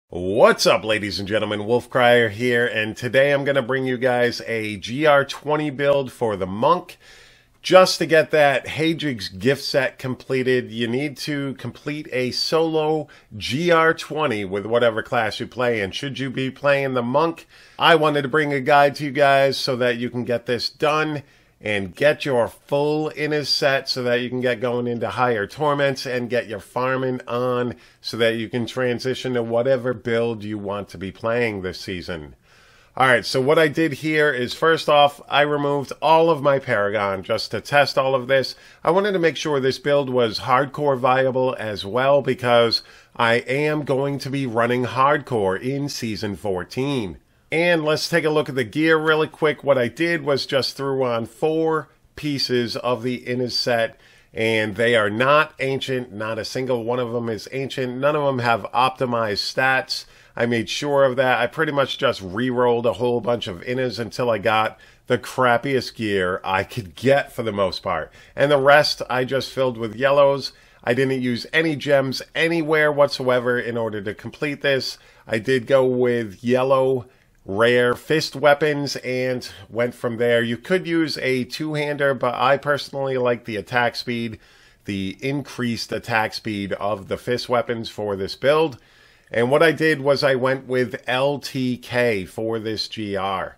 What's up, ladies and gentlemen? Wolfcryer here, and today I'm going to bring you guys a GR20 build for the Monk. Just to get that Hadrig's gift set completed, you need to complete a solo GR20 with whatever class you play. And should you be playing the Monk, I wanted to bring a guide to you guys so that you can get this done and get your full innis set so that you can get going into higher torments and get your farming on so that you can transition to whatever build you want to be playing this season. Alright, so what I did here is, first off, I removed all of my Paragon just to test all of this. I wanted to make sure this build was hardcore viable as well because I am going to be running hardcore in Season 14. And let's take a look at the gear really quick. What I did was just threw on 4 pieces of the innis set, and they are not ancient. Not a single one of them is ancient. None of them have optimized stats. I made sure of that. I pretty much just re-rolled a whole bunch of innis until I got the crappiest gear I could get for the most part. And the rest I just filled with yellows. I didn't use any gems anywhere whatsoever in order to complete this. I did go with yellow rare fist weapons and went from there. You could use a two-hander, but I personally like the attack speed, the increased attack speed of the fist weapons for this build. And what I did was I went with LTK for this GR.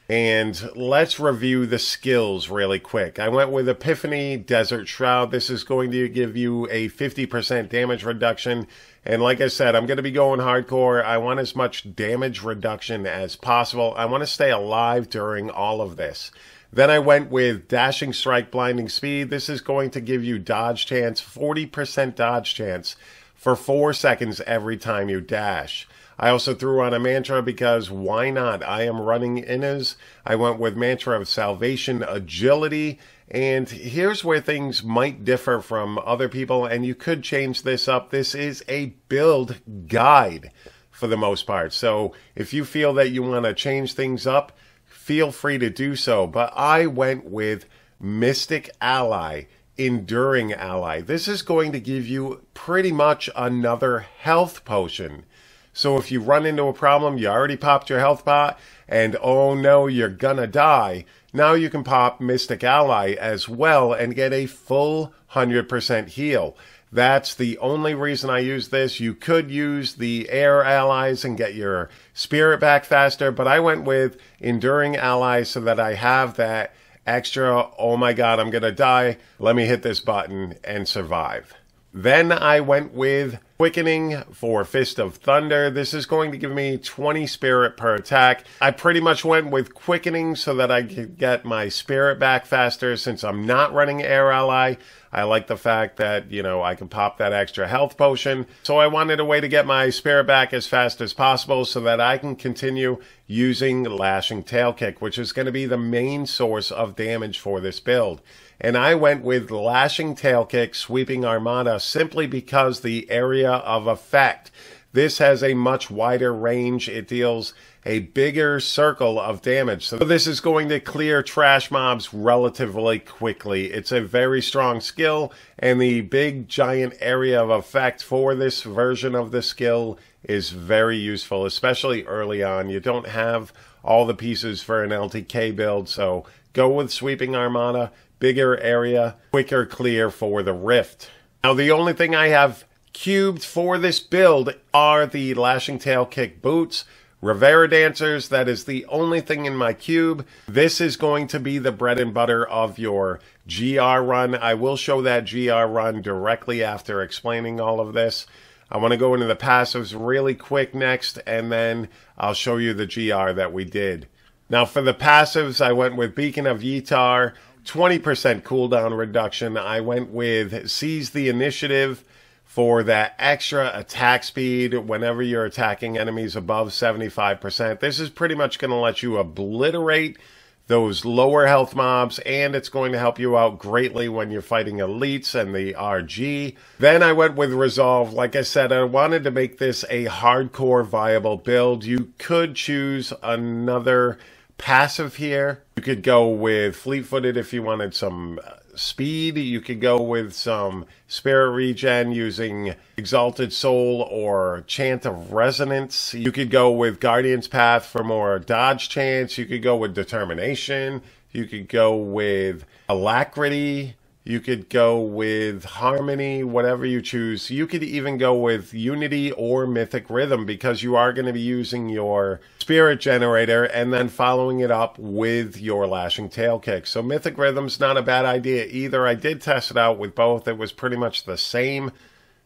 And let's review the skills really quick. I went with Epiphany, Desert Shroud. This is going to give you a 50% damage reduction. And like I said, I'm going to be going hardcore. I want as much damage reduction as possible. I want to stay alive during all of this. Then I went with Dashing Strike, Blinding Speed. This is going to give you dodge chance, 40% dodge chance for 4 seconds every time you dash. I also threw on a mantra because why not? I am running innis. I went with Mantra of Salvation, Agility, and here's where things might differ from other people, and you could change this up. This is a build guide for the most part, so if you feel that you want to change things up, feel free to do so. But I went with Mystic Ally, Enduring Ally. This is going to give you pretty much another health potion. So if you run into a problem, you already popped your health pot, and oh no, you're gonna die. Now you can pop Mystic Ally as well and get a full 100% heal. That's the only reason I use this. You could use the air allies and get your spirit back faster, but I went with Enduring Ally so that I have that extra, oh my god, I'm gonna die, let me hit this button and survive. Then I went with Quickening for Fist of Thunder. This is going to give me 20 spirit per attack. I pretty much went with Quickening so that I could get my spirit back faster since I'm not running Air Ally. I like the fact that, you know, I can pop that extra health potion. So I wanted a way to get my spirit back as fast as possible so that I can continue using Lashing Tail Kick, which is going to be the main source of damage for this build. And I went with Lashing Tail Kick, Sweeping Armada, simply because the area of effect. This has a much wider range. It deals a bigger circle of damage. So this is going to clear trash mobs relatively quickly. It's a very strong skill, and the big giant area of effect for this version of the skill is very useful, especially early on. You don't have all the pieces for an LTK build, so go with Sweeping Armada. Bigger area, quicker clear for the Rift. Now the only thing I have cubed for this build are the Lashing Tail Kick boots. Rivera Dancers, that is the only thing in my cube. This is going to be the bread and butter of your GR run. I will show that GR run directly after explaining all of this. I want to go into the passives really quick next, and then I'll show you the GR that we did. Now for the passives, I went with Beacon of Yitar, 20% cooldown reduction. I went with Seize the Initiative for that extra attack speed whenever you're attacking enemies above 75%. This is pretty much going to let you obliterate those lower health mobs, and it's going to help you out greatly when you're fighting elites and the RG. Then I went with Resolve. Like I said, I wanted to make this a hardcore viable build. You could choose another passive here. You could go with Fleet-Footed if you wanted some speed. You could go with some spirit regen using Exalted Soul or Chant of Resonance. You could go with Guardian's Path for more dodge chance. You could go with Determination. You could go with Alacrity. You could go with Harmony, whatever you choose. You could even go with Unity or Mythic Rhythm, because you are going to be using your Spirit Generator and then following it up with your Lashing Tail Kick. So Mythic Rhythm's not a bad idea either. I did test it out with both. It was pretty much the same.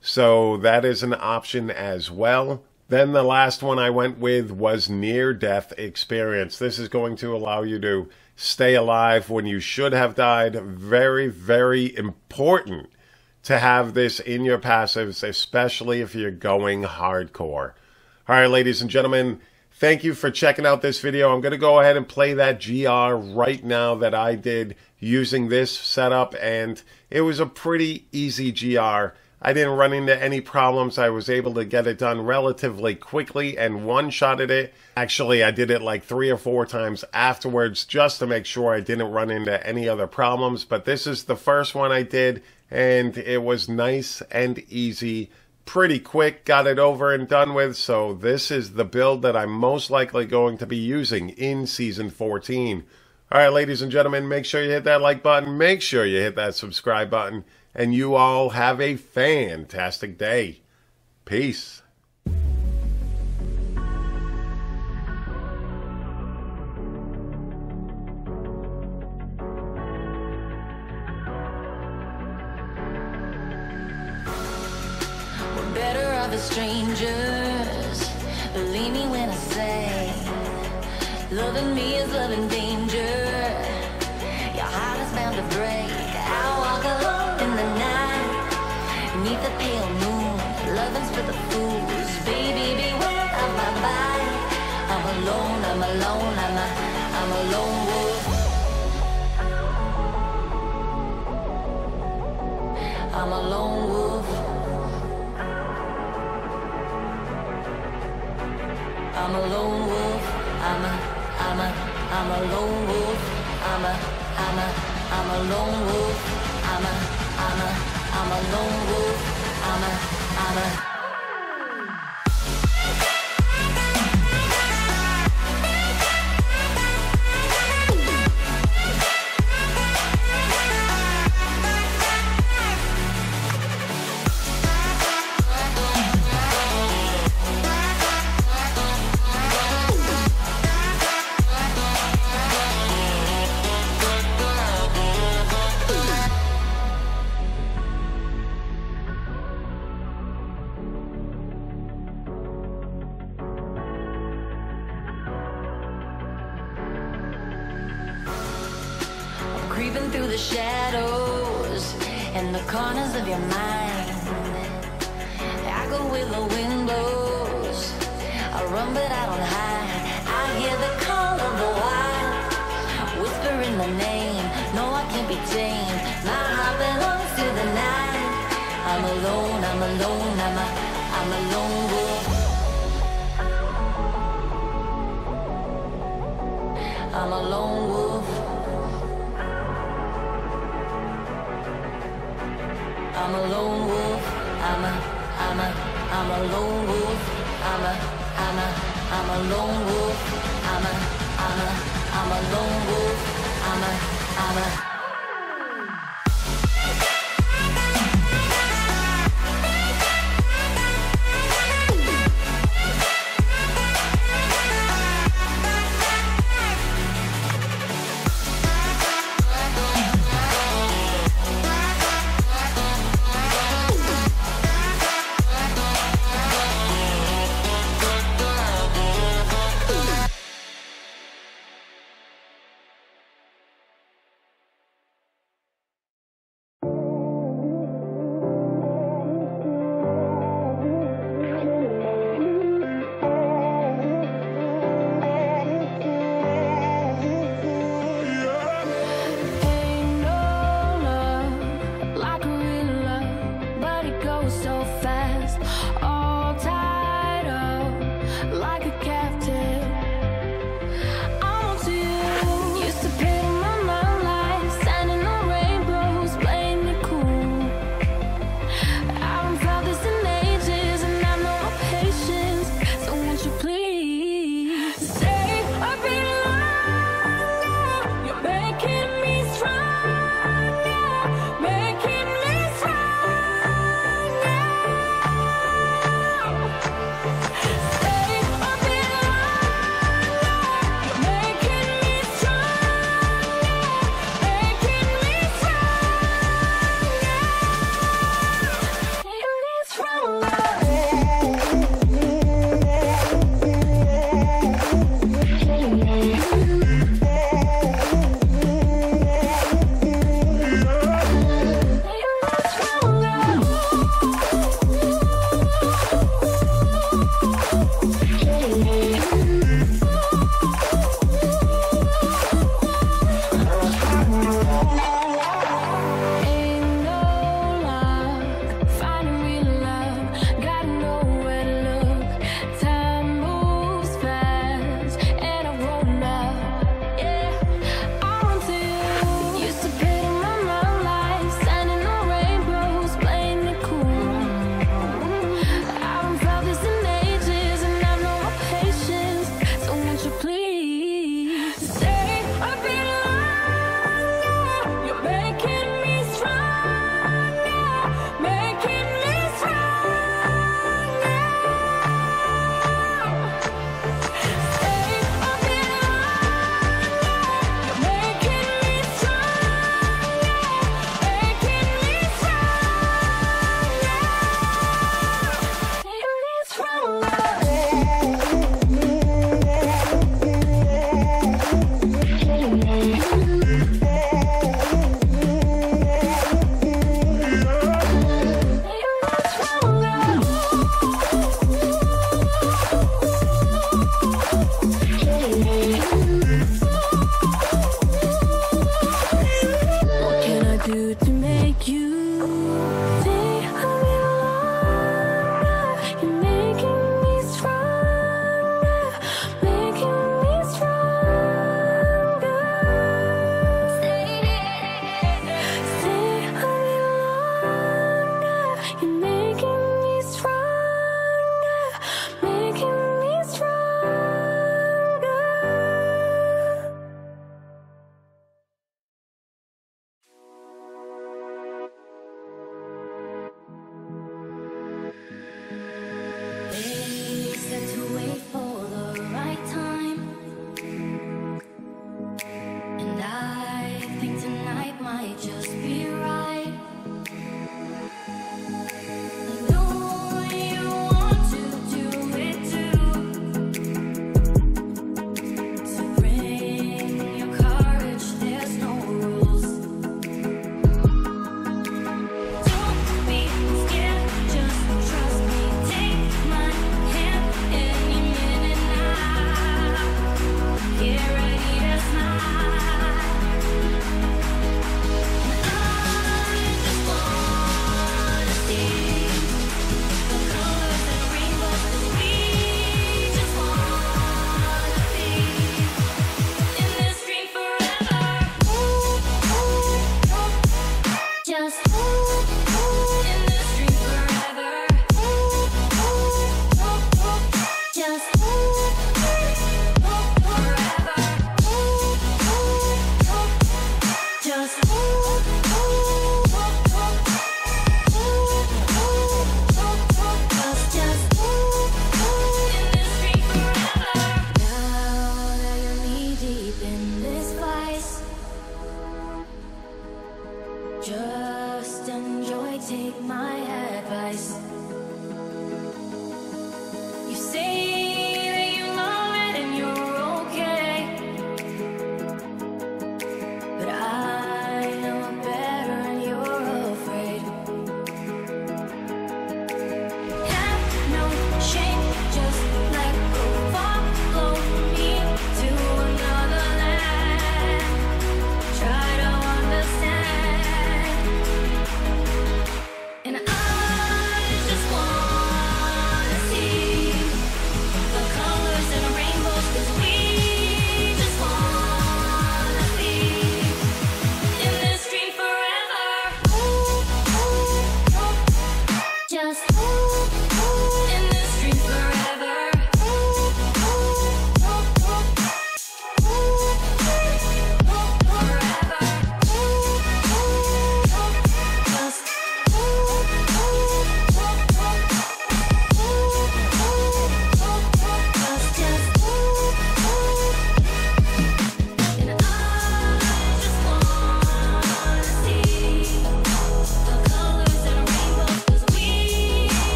So that is an option as well. Then the last one I went with was Near Death Experience. This is going to allow you to stay alive when you should have died. Very, very important to have this in your passives, especially if you're going hardcore. All right, ladies and gentlemen, thank you for checking out this video. I'm going to go ahead and play that GR right now that I did using this setup, and it was a pretty easy GR. I didn't run into any problems. I was able to get it done relatively quickly and one-shotted it. Actually, I did it like 3 or 4 times afterwards just to make sure I didn't run into any other problems. But this is the first one I did, and it was nice and easy. Pretty quick, got it over and done with. So this is the build that I'm most likely going to be using in Season 14. All right, ladies and gentlemen, make sure you hit that like button. Make sure you hit that subscribe button. And you all have a fantastic day. Peace. We're better off as strangers. Believe me when I say, loving me is loving danger. Your heart is bound to break. I walk alone in the night, beneath the pale moon. Loving's for the fools. Baby, beware of my body. I'm alone, I'm alone, I'm a lone wolf. I'm a lone wolf. I'm a lone wolf. I'm a lone wolf. I'm a lone wolf. I'm a lone wolf. I'm a creeping through the shadows and the corners of your mind. I go where the wind blows. I run but I don't hide. I hear the call of the wild, whispering the name. No, I can't be tamed. My heart belongs to the night. I'm alone, I'm alone, I'm a lone wolf. I'm a lone wolf. I'm a lone wolf. I'm a lone wolf. I'm a lone wolf. I'm a lone wolf. I'm a so fast, all tied up like